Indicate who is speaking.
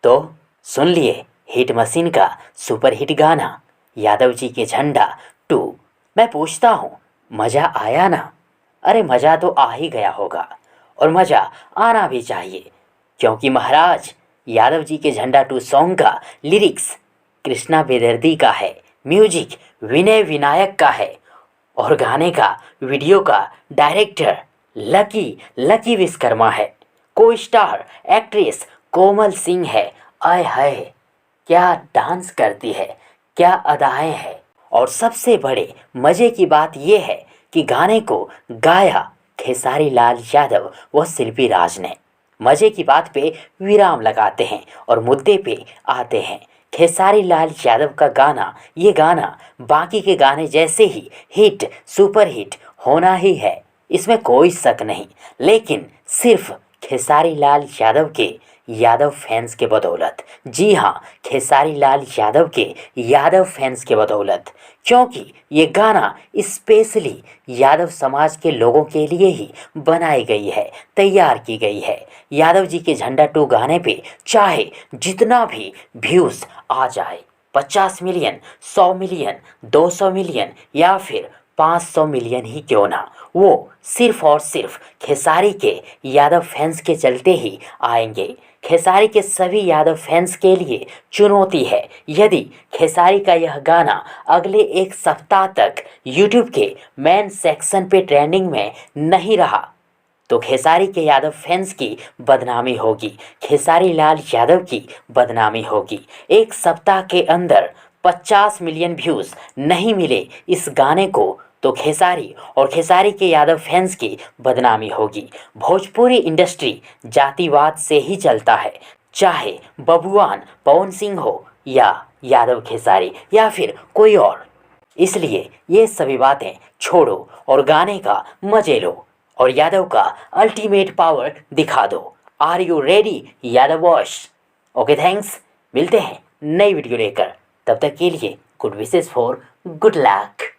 Speaker 1: तो सुन लिए hit machine का सुपर हिट गाना यादव जी के झंडा 2। मैं पूछता हूँ, मज़ा आया ना? अरे मज़ा तो आ ही गया होगा, और मज़ा आना भी चाहिए, क्योंकि महाराज यादव जी के झंडा 2 सॉन्ग का लिरिक्स कृष्णा बेदर्दी का है, म्यूजिक विनय विनायक का है, और गाने का वीडियो का डायरेक्टर लकी लकी विश्वकर्मा है। को स्टार एक्ट्रेस कोमल सिंह है। आय हाय, क्या डांस करती है, क्या अदाएं हैं। और सबसे बड़े मज़े की बात यह है कि गाने को गाया खेसारी लाल यादव व शिल्पी राज ने। मज़े की बात पे विराम लगाते हैं और मुद्दे पे आते हैं। खेसारी लाल यादव का गाना, ये गाना बाकी के गाने जैसे ही हिट सुपर हिट होना ही है, इसमें कोई शक नहीं, लेकिन सिर्फ खेसारी लाल यादव के यादव फैंस के बदौलत। जी हाँ, खेसारी लाल यादव के यादव फैंस के बदौलत, क्योंकि ये गाना स्पेशली यादव समाज के लोगों के लिए ही बनाई गई है, तैयार की गई है। यादव जी के झंडा 2 गाने पे चाहे जितना भी व्यूज़ आ जाए, 50 मिलियन, 100 मिलियन, 200 मिलियन या फिर 500 मिलियन ही क्यों ना, वो सिर्फ और सिर्फ खेसारी के यादव फैंस के चलते ही आएंगे। खेसारी के सभी यादव फैंस के लिए चुनौती है, यदि खेसारी का यह गाना अगले एक सप्ताह तक यूट्यूब के मेन सेक्शन पे ट्रेंडिंग में नहीं रहा, तो खेसारी के यादव फैंस की बदनामी होगी, खेसारी लाल यादव की बदनामी होगी। एक सप्ताह के अंदर 50 मिलियन व्यूज़ नहीं मिले इस गाने को, तो खेसारी और खेसारी के यादव फैंस की बदनामी होगी। भोजपुरी इंडस्ट्री जातिवाद से ही चलता है, चाहे बबुआन पवन सिंह हो या यादव खेसारी या फिर कोई और। इसलिए ये सभी बातें छोड़ो और गाने का मजे लो और यादव का अल्टीमेट पावर दिखा दो। Are you ready Yadav wash? Okay thanks, मिलते हैं नई वीडियो लेकर, तब तक के लिए good wishes for good luck.